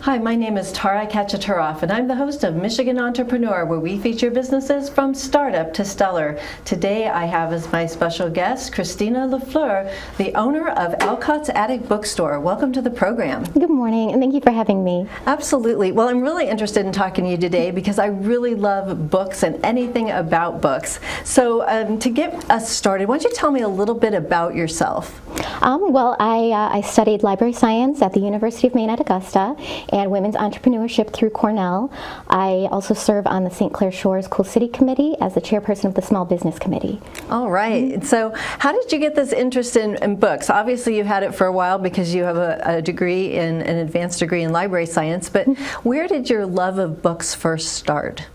Hi, my name is Tara Kachaturoff, and I'm the host of Michigan Entrepreneur, where we feature businesses from startup to stellar. Today, I have as my special guest, Christina Lefleur, the owner of Alcotts Attic Bookstore. Welcome to the program. Good morning, and thank you for having me. Absolutely. Well, I'm really interested in talking to you today because I really love books and anything about books. So to get us started, why don't you tell me a little bit about yourself? I studied library science at the University of Maine at Augusta and women's entrepreneurship through Cornell. I also serve on the St. Clair Shores Cool City Committee as the chairperson of the Small Business Committee. All right. So how did you get this interest in books? Obviously, you've had it for a while because you have a degree in an advanced degree in library science, but where did your love of books first start?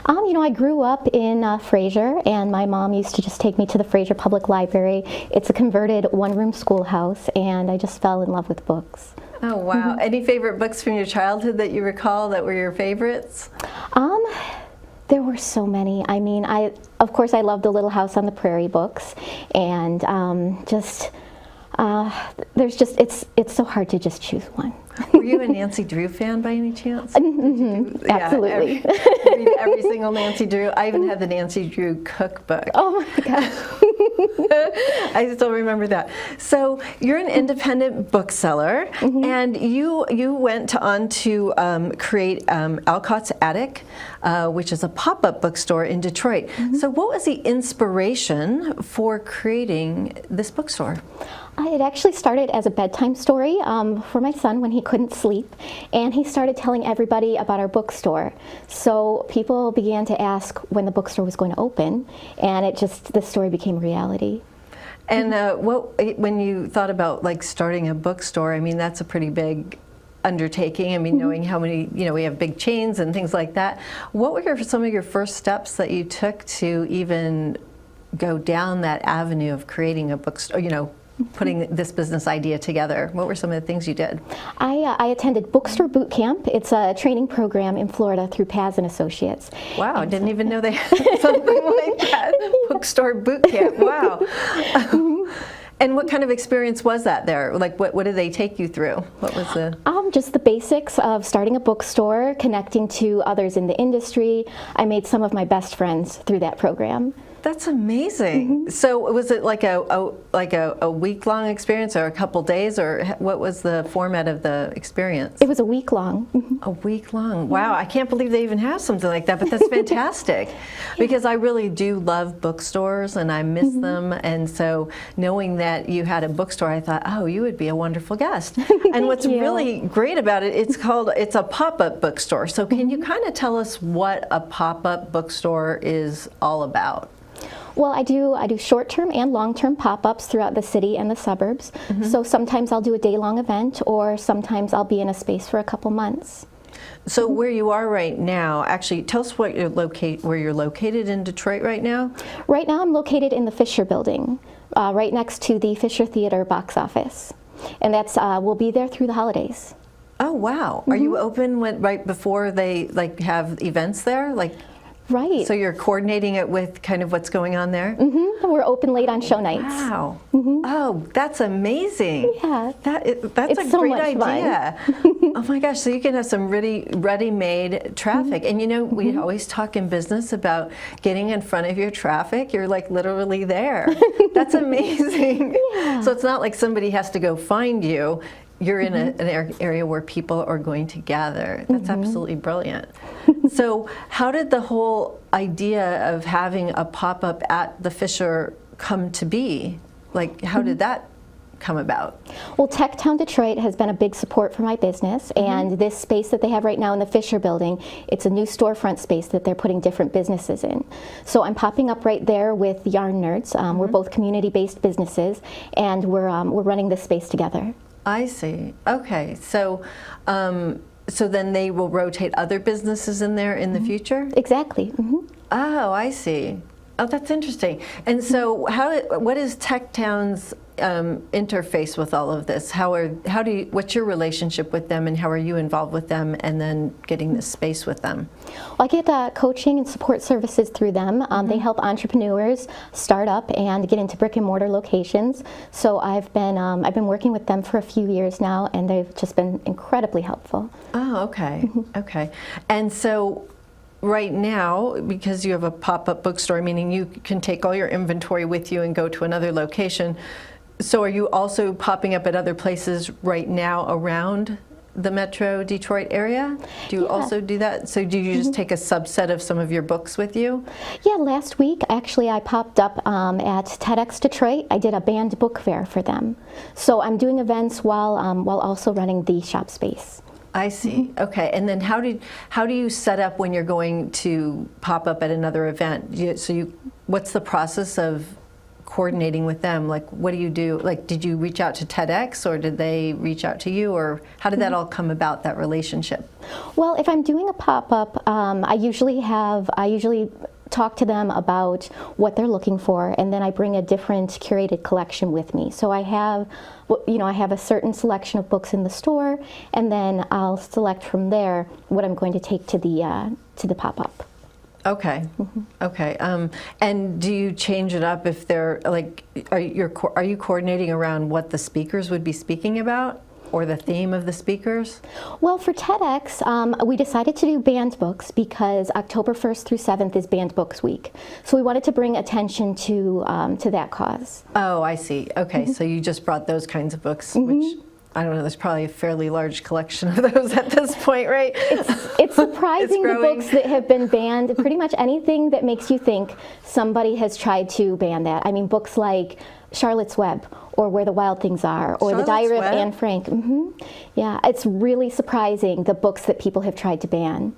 I grew up in Fraser, and my mom used to just take me to the Fraser Public Library. It's a converted one-room schoolhouse, and I just fell in love with books. Oh, wow. Any favorite books from your childhood that you recall that were your favorites? There were so many. I mean, of course, I love the Little House on the Prairie books, and it's so hard to just choose one. Were you a Nancy Drew fan by any chance? Absolutely. Read every single Nancy Drew. I even had the Nancy Drew cookbook. Oh my gosh. I still remember that. So you're an independent bookseller, and you went on to create Alcotts Attic, which is a pop-up bookstore in Detroit. So what was the inspiration for creating this bookstore? It actually started as a bedtime story for my son when he couldn't sleep, and he started telling everybody about our bookstore. So people began to ask when the bookstore was going to open, and the story became reality. And when you thought about like starting a bookstore, I mean, that's a pretty big undertaking. I mean, knowing how many, we have big chains and things like that. What were some of your first steps that you took to even go down that avenue of creating a bookstore, putting this business idea together? What were some of the things you did? I attended Bookstore Boot Camp. It's a training program in Florida through Paz and Associates. Wow, I didn't even know they had something like that. Bookstore Boot Camp, wow. And what kind of experience was that there? Like, what did they take you through? What was the... Just the basics of starting a bookstore, connecting to others in the industry. I made some of my best friends through that program. That's amazing. So was it like a week-long experience or a couple days, or what was the format of the experience? It was a week-long. A week-long. Wow, I can't believe they even have something like that, but that's fantastic. Because I really do love bookstores and I miss them, and so knowing that you had a bookstore, I thought, oh, you would be a wonderful guest. And what's really great about it, it's a pop-up bookstore. So can you kind of tell us what a pop-up bookstore is all about? Well, I do short-term and long-term pop-ups throughout the city and the suburbs. So sometimes I'll do a day-long event, or sometimes I'll be in a space for a couple months. So where you are right now, actually, tell us where you're located in Detroit right now. Right now I'm located in the Fisher building, right next to the Fisher Theater box office. And we'll be there through the holidays. Oh, wow. Are you open right before they have events there? Right. So you're coordinating it with kind of what's going on there? We're open late on show nights. Wow. Oh, that's amazing. Yeah. That's a great idea. Oh my gosh, so you can have some really ready-made traffic. And we always talk in business about getting in front of your traffic. You're like literally there. That's amazing. Yeah. So it's not like somebody has to go find you. You're in an area where people are going to gather. That's absolutely brilliant. So how did the whole idea of having a pop-up at the Fisher come to be? How did that come about? Well, Tech Town Detroit has been a big support for my business, and this space that they have right now in the Fisher building, it's a new storefront space that they're putting different businesses in. So I'm popping up right there with Yarn Nerds. We're both community-based businesses, and we're running this space together. I see. Okay, so then they will rotate other businesses in there in the future? Exactly. Oh, I see. Oh, that's interesting. And so, what is Techtown's interface with all of this? What's your relationship with them, and how are you involved with them, and then getting this space with them? Well, I get coaching and support services through them. They help entrepreneurs start up and get into brick and mortar locations. So I've been working with them for a few years now, and they've just been incredibly helpful. Oh, okay, okay. And so, right now, because you have a pop-up bookstore, meaning you can take all your inventory with you and go to another location, so are you also popping up at other places right now around the Metro Detroit area? Do you also do that? So do you just take a subset of some of your books with you? Yeah, last week actually I popped up at TEDx Detroit. I did a banned book fair for them. So I'm doing events while also running the shop space. I see. Okay. And then how do you set up when you're going to pop up at another event? What's the process of coordinating with them? Like, what do you do? Like, did you reach out to TEDx, or did they reach out to you, or how did that all come about, that relationship? Well, if I'm doing a pop-up, I usually talk to them about what they're looking for, and then I bring a different curated collection with me. So I have a certain selection of books in the store, and then I'll select from there what I'm going to take to the pop-up. Okay. Okay. And do you change it up if they're like, are you coordinating around what the speakers would be speaking about, or the theme of the speakers? Well, for TEDx, we decided to do banned books because October 1st through 7th is Banned Books Week. So we wanted to bring attention to that cause. Oh, I see. Okay, so you just brought those kinds of books, which, I don't know, there's probably a fairly large collection of those at this point, right? It's surprising the books that have been banned. Pretty much anything that makes you think somebody has tried to ban that. I mean, books like Charlotte's Web, or Where the Wild Things Are, or The Diary of Anne Frank. Yeah, it's really surprising, the books that people have tried to ban.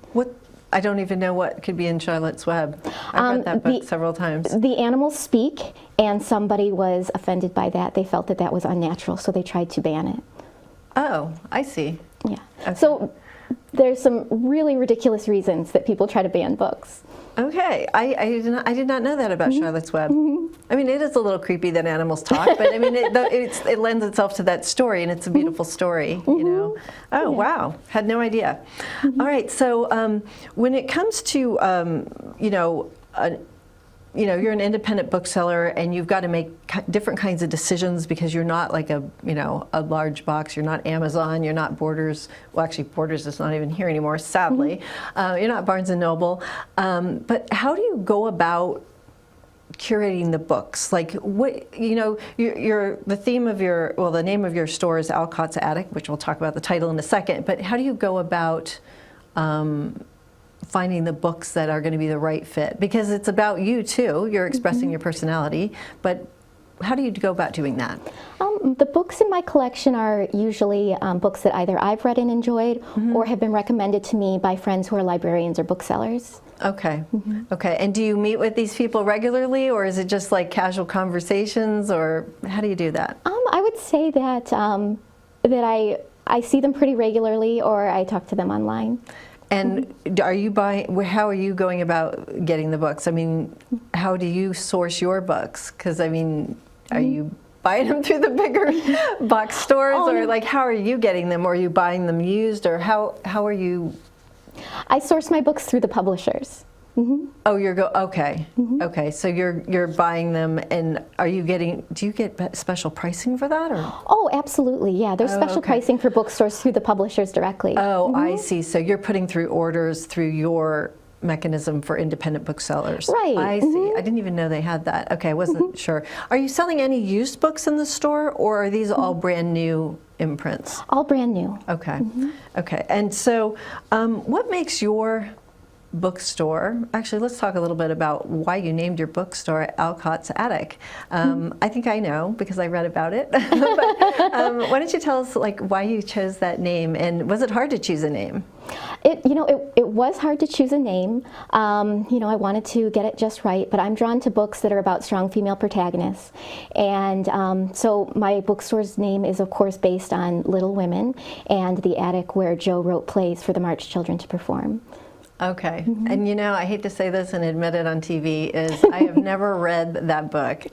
I don't even know what could be in Charlotte's Web. I've read that book several times. The animals speak, and somebody was offended by that. They felt that was unnatural, so they tried to ban it. Oh, I see. Yeah. Okay. So there's some really ridiculous reasons that people try to ban books. Okay, I did not know that about Charlotte's Web. I mean, it is a little creepy that animals talk, but I mean, it lends itself to that story, and it's a beautiful story, you know. Oh, wow, had no idea. All right, so when it comes to, you're an independent bookseller, and you've got to make different kinds of decisions because you're not like a large box. You're not Amazon. You're not Borders. Well, actually, Borders is not even here anymore, sadly. You're not Barnes and Noble. But how do you go about curating the books? Like, what the name of your store is Alcotts Attic, which we'll talk about the title in a second. But how do you go about finding the books that are going to be the right fit? Because it's about you too. You're expressing your personality, but how do you go about doing that? The books in my collection are usually books that either I've read and enjoyed or have been recommended to me by friends who are librarians or booksellers. Okay. Okay. And do you meet with these people regularly, or is it just like casual conversations, or how do you do that? I would say that I see them pretty regularly, or I talk to them online. And are you how are you going about getting the books? I mean, how do you source your books? Because, I mean, are you buying them through the bigger box stores, or like, how are you getting them? Or are you buying them used, or how are you? I source my books through the publishers. Oh, okay. Okay, so you're buying them, and do you get special pricing for that, or? Oh, absolutely, yeah. There's special pricing for bookstores through the publishers directly. Oh, I see. So you're putting through orders through your mechanism for independent booksellers. Right. I see. I didn't even know they had that. Okay, I wasn't sure. Are you selling any used books in the store, or are these all brand new imprints? All brand new. Okay. Okay. And so what makes your bookstore, actually, let's talk a little bit about why you named your bookstore Alcotts Attic. I think I know because I read about it. But why don't you tell us why you chose that name, and was it hard to choose a name? It was hard to choose a name. I wanted to get it just right, but I'm drawn to books that are about strong female protagonists. And so my bookstore's name is, of course, based on Little Women and the attic where Jo wrote plays for the March children to perform. Okay. And you know, I hate to say this and admit it on TV, is I have never read that book.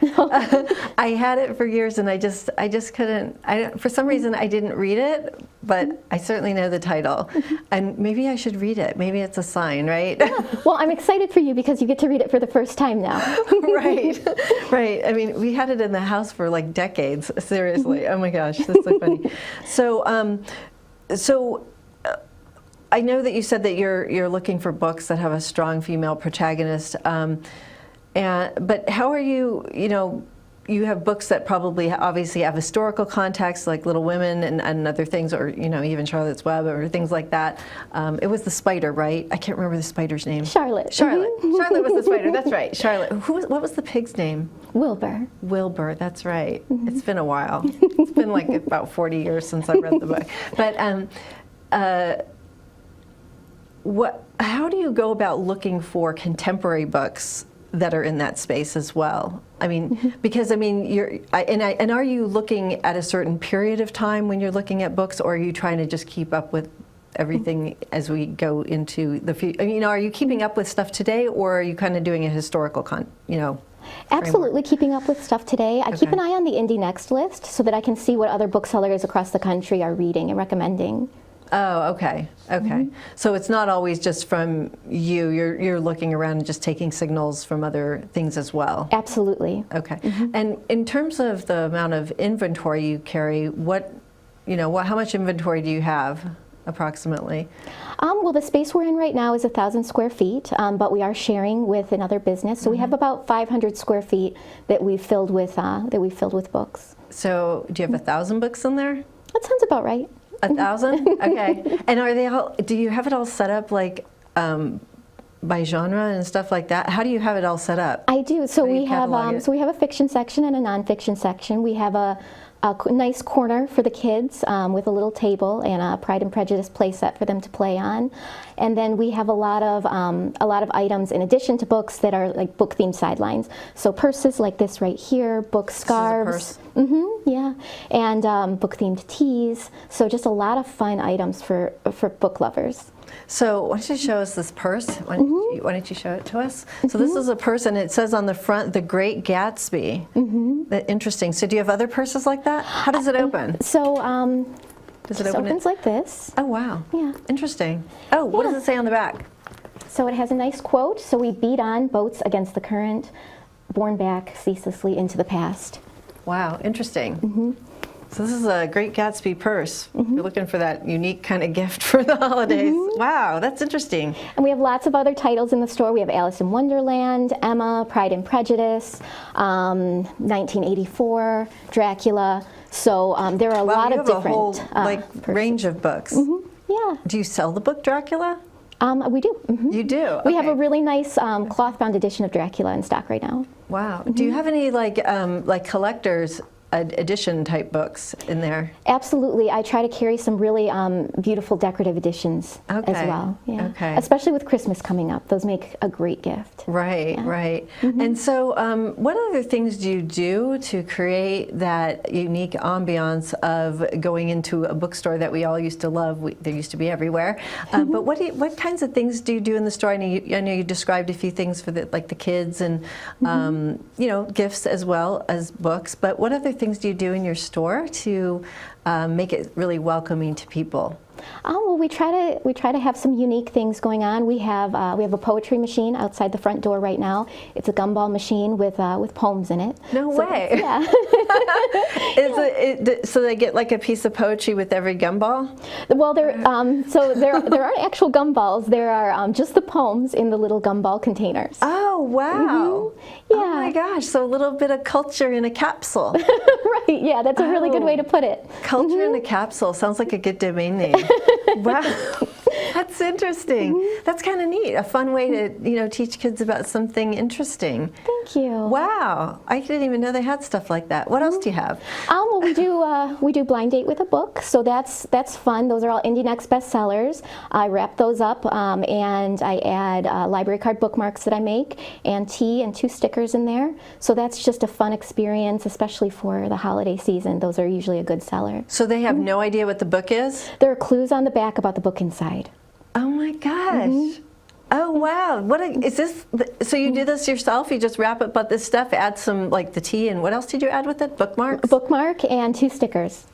I had it for years and I just couldn't, for some reason I didn't read it, but I certainly know the title. And maybe I should read it. Maybe it's a sign, right? Yeah. Well, I'm excited for you because you get to read it for the first time now. Right, right. I mean, we had it in the house for like decades, seriously. Oh my gosh, that's so funny. So, I know that you said that you're looking for books that have a strong female protagonist, but how are you? You know, you have books that probably obviously have historical context, like Little Women and other things, or you know, even Charlotte's Web or things like that. It was the spider, right? I can't remember the spider's name. Charlotte. Charlotte. Charlotte was the spider. That's right. Charlotte. What was the pig's name? Wilbur. Wilbur. That's right. It's been a while. It's been like about 40 years since I read the book, but. How do you go about looking for contemporary books that are in that space as well? I mean, because I mean, are you looking at a certain period of time when you're looking at books, or are you trying to just keep up with everything as we go into the future? You know, are you keeping up with stuff today, or are you kind of doing a historical Absolutely keeping up with stuff today. I keep an eye on the Indie Next list so that I can see what other booksellers across the country are reading and recommending. Oh, okay, okay. So it's not always just from you. You're looking around and just taking signals from other things as well. Absolutely. Okay. And in terms of the amount of inventory you carry, how much inventory do you have approximately? Well, the space we're in right now is 1,000 square feet, but we are sharing with another business. So we have about 500 square feet that we've filled with books. So do you have 1,000 books in there? That sounds about right. 1,000? Okay. And are they all? Do you have it all set up like by genre and stuff like that? How do you have it all set up? I do. So we have a fiction section and a nonfiction section. We have a nice corner for the kids with a little table and a Pride and Prejudice play set for them to play on. And then we have a lot of items in addition to books that are like book themed sidelines. So purses like this right here, book scarves. Yeah, and book themed teas. So just a lot of fun items for book lovers. So why don't you show us this purse? Why don't you show it to us? So this is a purse, and it says on the front, "The Great Gatsby." Interesting. So do you have other purses like that? How does it open? So does it it open? Opens like this. Oh wow. Yeah. Interesting. Oh, what does it say on the back? So it has a nice quote. So we beat on boats against the current, borne back ceaselessly into the past. Wow, interesting. So this is a Great Gatsby purse. You're looking for that unique kind of gift for the holidays. Wow, that's interesting. And we have lots of other titles in the store. We have Alice in Wonderland, Emma, Pride and Prejudice, 1984, Dracula. So there are a lot of different you have a whole range of books. Yeah. Do you sell the book Dracula? We do. You do? Okay. We have a really nice cloth-bound edition of Dracula in stock right now. Wow. Do you have any like collectors edition type books in there? Absolutely. I try to carry some really beautiful decorative editions as well. Yeah. Okay. Especially with Christmas coming up. Those make a great gift. Right, right. And so what other things do you do to create that unique ambiance of going into a bookstore that we all used to love? They used to be everywhere. But what kinds of things do you do in the store? I know you described a few things for the kids and gifts as well as books. But what other things do you do in your store to make it really welcoming to people? Well, we try to have some unique things going on. We have a poetry machine outside the front door right now. It's a gumball machine with poems in it. No way. Yeah. So they get like a piece of poetry with every gumball? Well, there aren't actual gumballs. There are just the poems in the little gumball containers. Oh wow! Yeah. Oh my gosh! So a little bit of culture in a capsule. Right. Yeah, that's a really good way to put it. Culture in a capsule sounds like a good domain name. Wow, that's interesting. That's kind of neat. A fun way to teach kids about something interesting. Thank you. Wow, I didn't even know they had stuff like that. What else do you have? Well, we do blind date with a book, so that's fun. Those are all Indie Next bestsellers. I wrap those up and I add library card bookmarks that I make and tea and 2 stickers in there. So that's just a fun experience, especially for the holiday season. Those are usually a good seller. So they have no idea what the book is? There are clues on the back about the book inside. Oh my gosh. Oh wow! Is this? So you do this yourself? You just wrap up this stuff, add some like the tea, and what else did you add with it? Bookmarks? Bookmark and 2 stickers.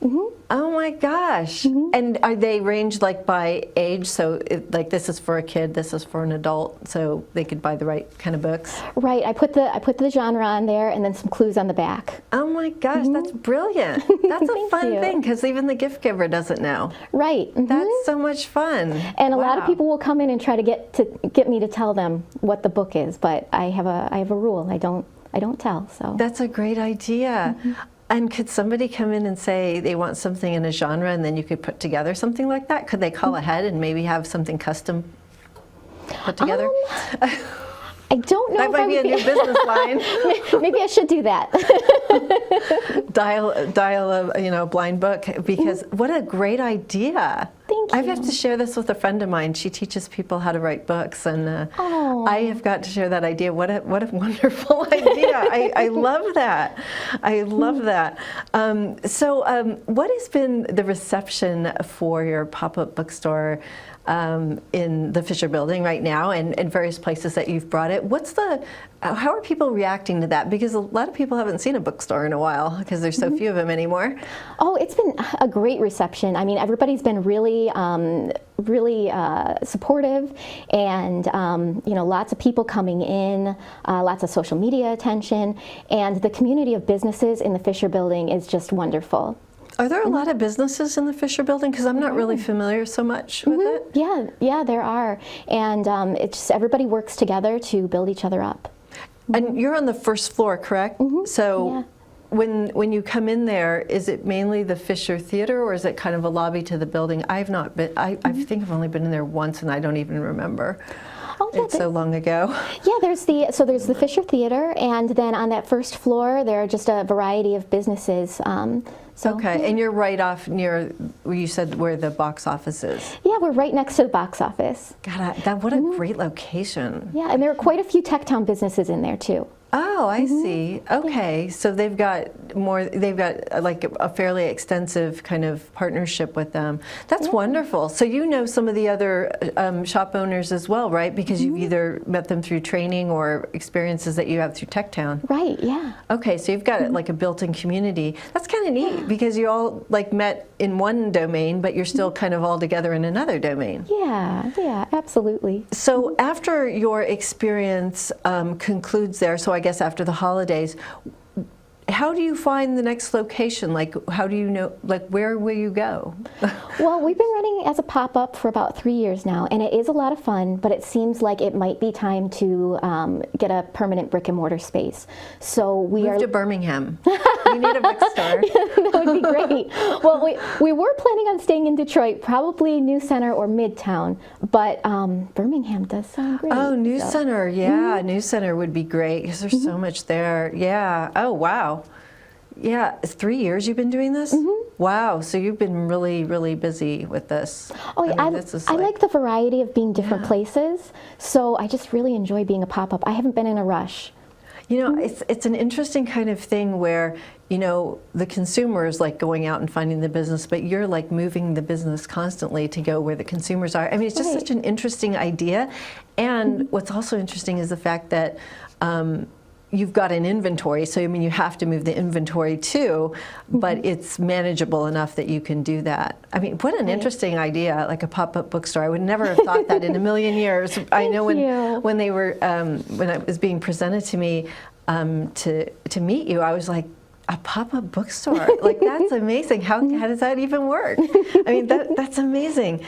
Oh my gosh! And are they ranged like by age? So like this is for a kid, this is for an adult, so they could buy the right kind of books. Right. I put the genre on there, and then some clues on the back. Oh my gosh, that's brilliant! That's a fun thing because even the gift giver doesn't know. Right. That's so much fun. And a lot of people will come in and try to get me to tell them what the book is, but I have a rule. I don't tell. So that's a great idea. And could somebody come in and say they want something in a genre, and then you could put together something like that? Could they call ahead and maybe have something custom put together? I don't know. That might be a new business line. Maybe I should do that. Dial a blind book, because what a great idea. Thank you. I have to share this with a friend of mine. She teaches people how to write books, and I have got to share that idea. What a wonderful idea. I love that. I love that. So what has been the reception for your pop-up bookstore in the Fisher Building right now, and various places that you've brought it? How are people reacting to that? Because a lot of people haven't seen a bookstore in a while because there's so few of them anymore. Oh, it's been a great reception. I mean, everybody's been really supportive, and lots of people coming in, lots of social media attention, and the community of businesses in the Fisher Building is just wonderful. Are there a lot of businesses in the Fisher Building? Because I'm not really familiar so much with it. Yeah, there are, and it's just everybody works together to build each other up. And you're on the first floor, correct? So when you come in there, is it mainly the Fisher Theater, or is it kind of a lobby to the building? I've not been. I think I've only been in there once, and I don't even remember. Oh, yeah, it's so long ago. Yeah, there's the Fisher Theater, and then on that first floor there are just a variety of businesses. Okay, and you're right off near where you said where the box office is. Yeah, we're right next to the box office. God, what a great location. Yeah, and there are quite a few Techtown businesses in there too. Oh, I see. Okay, so they've got like a fairly extensive kind of partnership with them. That's wonderful. So you know some of the other shop owners as well, right? Because you've either met them through training or experiences that you have through Techtown. Right, yeah. Okay, so you've got like a built-in community. That's kind of neat because you all like met in one domain, but you're still kind of all together in another domain. Yeah, absolutely. So after your experience concludes there, so I guess after the holidays, how do you find the next location? Like, how do you know, like, where will you go? Well, we've been running as a pop-up for about 3 years now, and it is a lot of fun, but it seems like it might be time to get a permanent brick-and-mortar space. So Move to Birmingham. We need a bookstore. That would be great. Well, we were planning on staying in Detroit, probably New Center or Midtown, but Birmingham does sound great. Oh, New Center, yeah. New Center would be great because there's so much there. Yeah. Oh, wow. Yeah, 3 years you've been doing this? Wow, so you've been really, really busy with this. Oh, yeah, I like the variety of being different places, so I just really enjoy being a pop-up. I haven't been in a rush. You know, it's an interesting kind of thing where, you know, the consumer is like going out and finding the business, but you're like moving the business constantly to go where the consumers are. I mean, it's just such an interesting idea. And what's also interesting is the fact that you've got an inventory, so I mean you have to move the inventory too, but it's manageable enough that you can do that. I mean, what an interesting idea, like a pop-up bookstore. I would never have thought that in a million years. I know when they were when it was being presented to me to meet you, I was like, a pop-up bookstore, like that's amazing. How does that even work? I mean, that's amazing.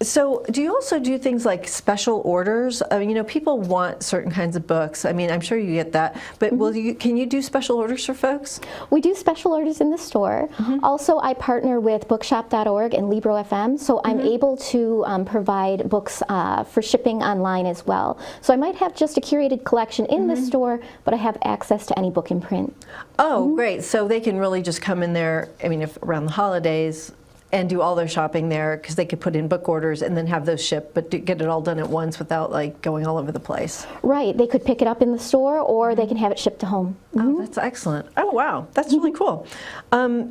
So do you also do things like special orders? I mean, you know, people want certain kinds of books. I mean, I'm sure you get that, but can you do special orders for folks? We do special orders in the store. Also, I partner with bookshop.org and Libro FM, so I'm able to provide books for shipping online as well. So I might have just a curated collection in the store, but I have access to any book in print. Oh, great. So they can really just come in there, I mean, if around the holidays, and do all their shopping there, because they could put in book orders and then have those shipped, but get it all done at once without like going all over the place. Right. They could pick it up in the store, or they can have it shipped to home. Oh, that's excellent. Oh, wow. That's really cool.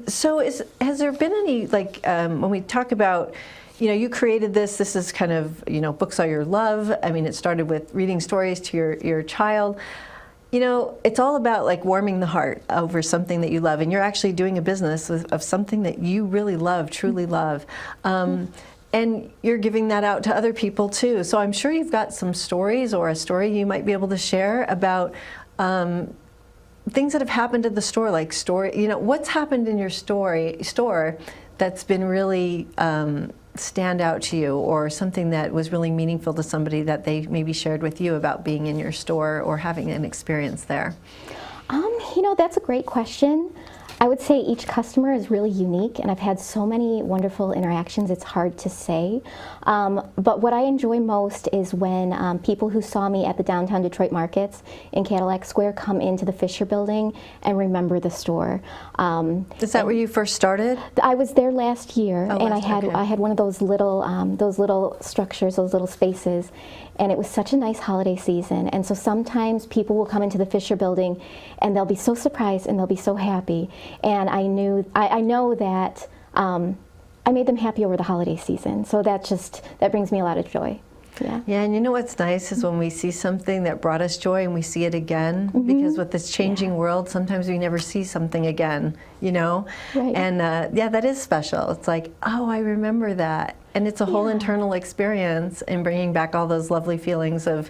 So has there been any, like, when we talk about, you know, you created this. This is kind of, you know, books are your love. I mean, it started with reading stories to your child. You know, it's all about like warming the heart over something that you love, and you're actually doing a business of something that you really love, truly love. And you're giving that out to other people too. So I'm sure you've got some stories or a story you might be able to share about things that have happened at the store, like you know, what's happened in your store that's been really stand out to you, or something that was really meaningful to somebody that they maybe shared with you about being in your store or having an experience there? You know, that's a great question. I would say each customer is really unique, and I've had so many wonderful interactions, it's hard to say. But what I enjoy most is when people who saw me at the downtown Detroit markets in Cadillac Square come into the Fisher building and remember the store. Is that where you first started? I was there last year, Oh, and okay. I had one of those little structures, those little spaces, and it was such a nice holiday season. And so sometimes people will come into the Fisher building and they'll be so surprised and they'll be so happy. And I know that I made them happy over the holiday season. So that brings me a lot of joy. Yeah. Yeah, and you know what's nice is when we see something that brought us joy and we see it again, because with this changing world, sometimes we never see something again, you know? Right. And yeah, that is special. It's like, oh, I remember that. And it's a whole internal experience in bringing back all those lovely feelings of,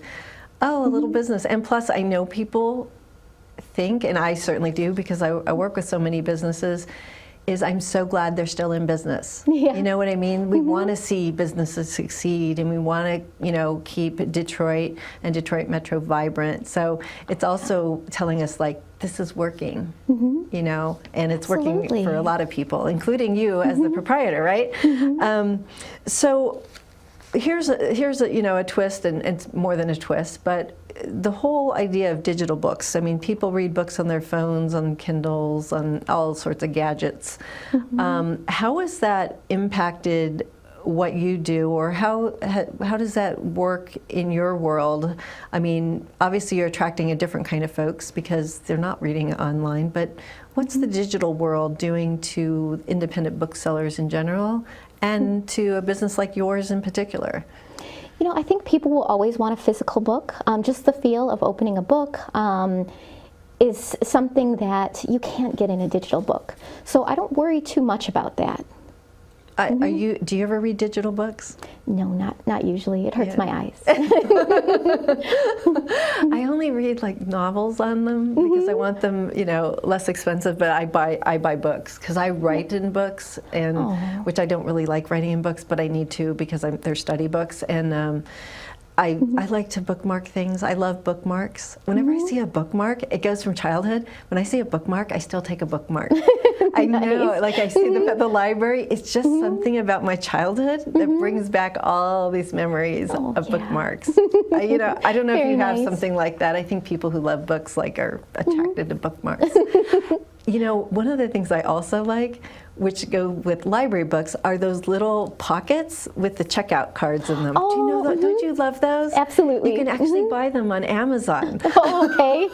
oh, a little business. And plus, I know people think, and I certainly do because I work with so many businesses, is I'm so glad they're still in business. Yeah. You know what I mean? We want to see businesses succeed, and we want to, you know, keep Detroit and Detroit Metro vibrant. So it's also telling us, like, this is working, you know, and it's working for a lot of people, including you as the proprietor, right? So here's a, you know, a twist, and it's more than a twist, but the whole idea of digital books. I mean, people read books on their phones, on Kindles, on all sorts of gadgets. How has that impacted what you do, or how does that work in your world? I mean, obviously you're attracting a different kind of folks because they're not reading online, but what's the digital world doing to independent booksellers in general, and to a business like yours in particular? You know, I think people will always want a physical book. Just the feel of opening a book is something that you can't get in a digital book. So I don't worry too much about that. Do you ever read digital books? No, not usually. It hurts my eyes. I only read like novels on them because I want them, you know, less expensive. But I buy books because I write in books, and which I don't really like writing in books, but I need to because they're study books, and I like to bookmark things. I love bookmarks. Whenever I see a bookmark, it goes from childhood. When I see a bookmark, I still take a bookmark. I know, like I see them at the library. It's just something about my childhood that brings back all these memories of bookmarks. You know, I don't know if you have something like that. I think people who love books are attracted to bookmarks. You know, one of the things I also like, which go with library books, are those little pockets with the checkout cards in them. Do you know those? Don't you love those? Absolutely. You can actually buy them on Amazon. Oh, okay.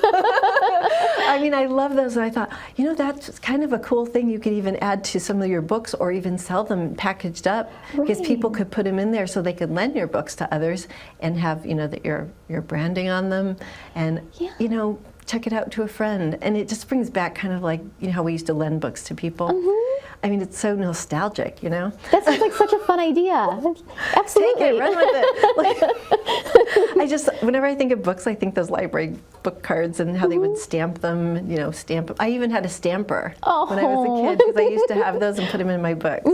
I mean, I love those, and I thought, you know, that's kind of a cool thing you could even add to some of your books, or even sell them packaged up, because people could put them in there so they could lend your books to others and have, you know, your branding on them, and you know, check it out to a friend, and it just brings back kind of like, you know, how we used to lend books to people. I mean, it's so nostalgic, you know? That sounds like such a fun idea. Absolutely. Take it, run with it. Like, whenever I think of books, I think those library book cards and how they would stamp them, you know, I even had a stamper when I was a kid, because I used to have those and put them in my books.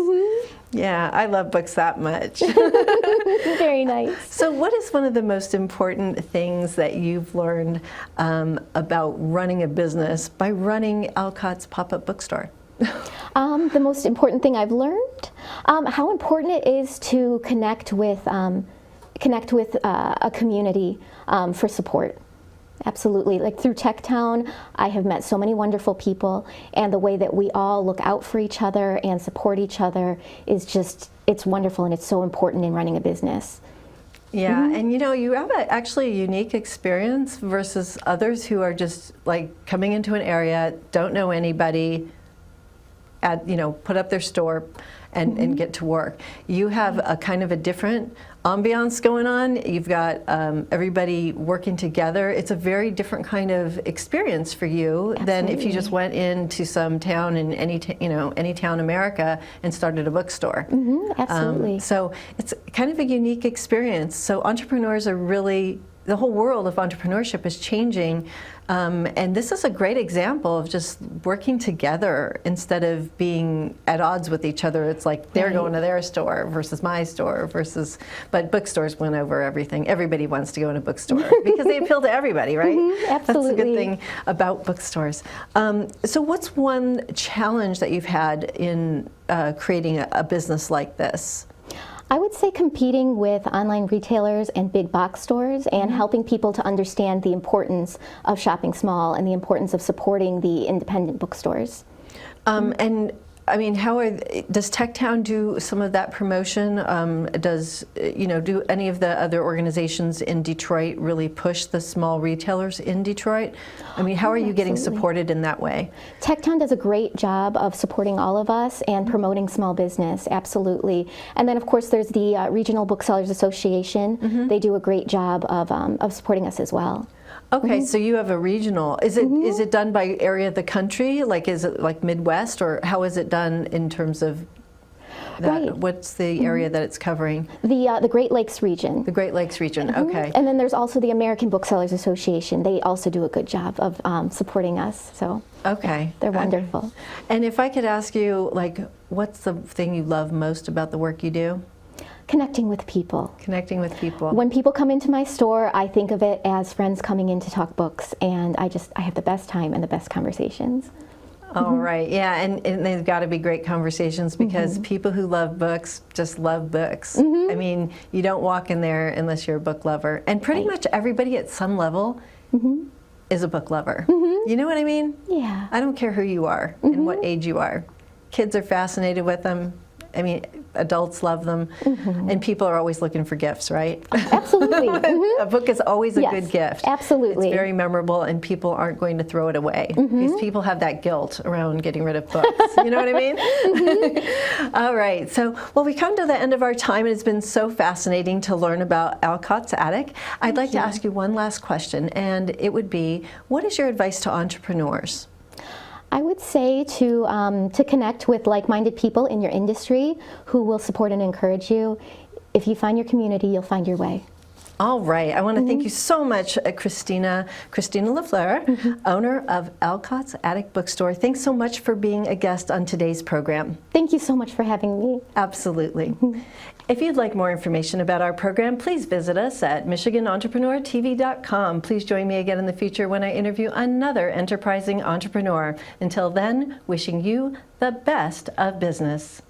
Yeah, I love books that much. Very nice. So what is one of the most important things that you've learned about running a business by running Alcotts Pop-Up Bookstore? The most important thing I've learned, how important it is to connect with a community for support. Absolutely. Like through TechTown, I have met so many wonderful people, and the way that we all look out for each other and support each other is just, it's wonderful, and it's so important in running a business. Yeah, and you know, you have actually a unique experience versus others who are just like coming into an area, don't know anybody, put up their store and get to work. You have a kind of a different ambiance going on. You've got everybody working together. It's a very different kind of experience for you than if you just went into some town in any town in America and started a bookstore. Absolutely. So it's kind of a unique experience. So entrepreneurs are really, the whole world of entrepreneurship is changing, and this is a great example of just working together instead of being at odds with each other. It's like they're going to their store versus my store but bookstores win over everything. Everybody wants to go in a bookstore because they appeal to everybody, right? Absolutely. That's a good thing about bookstores. So what's one challenge that you've had in creating a business like this? I would say competing with online retailers and big box stores and helping people to understand the importance of shopping small and the importance of supporting the independent bookstores. And I mean, does Techtown do some of that promotion? Do any of the other organizations in Detroit really push the small retailers in Detroit? I mean, how are you getting supported in that way? Techtown does a great job of supporting all of us and promoting small business, absolutely. And then, of course, there's the Regional Booksellers Association. They do a great job of supporting us as well. Okay, so you have a regional. Is it done by area of the country? Like, is it like Midwest, or how is it done in terms of that? Right. What's the area that it's covering? The Great Lakes region. The Great Lakes region. Okay. And then there's also the American Booksellers Association. They also do a good job of supporting us. So okay, they're wonderful. And if I could ask you, like, what's the thing you love most about the work you do? Connecting with people. Connecting with people. When people come into my store, I think of it as friends coming in to talk books, and I have the best time and the best conversations. All right, yeah, and they've got to be great conversations because people who love books just love books. I mean, you don't walk in there unless you're a book lover, and pretty much everybody at some level is a book lover. You know what I mean? Yeah. I don't care who you are and what age you are. Kids are fascinated with them. I mean, adults love them, and people are always looking for gifts, right? Absolutely. A book is always a good gift. Absolutely. It's very memorable, and people aren't going to throw it away. Because people have that guilt around getting rid of books. You know what I mean? All right. So, well, we come to the end of our time, and it's been so fascinating to learn about Alcotts Attic. I'd like to ask you one last question, and it would be, what is your advice to entrepreneurs? I would say to connect with like-minded people in your industry who will support and encourage you. If you find your community, you'll find your way. All right. I want to thank you so much, Christina Lefleur, owner of Alcotts Attic Bookstore. Thanks so much for being a guest on today's program. Thank you so much for having me. Absolutely. If you'd like more information about our program, please visit us at MichiganEntrepreneurTV.com. Please join me again in the future when I interview another enterprising entrepreneur. Until then, wishing you the best of business.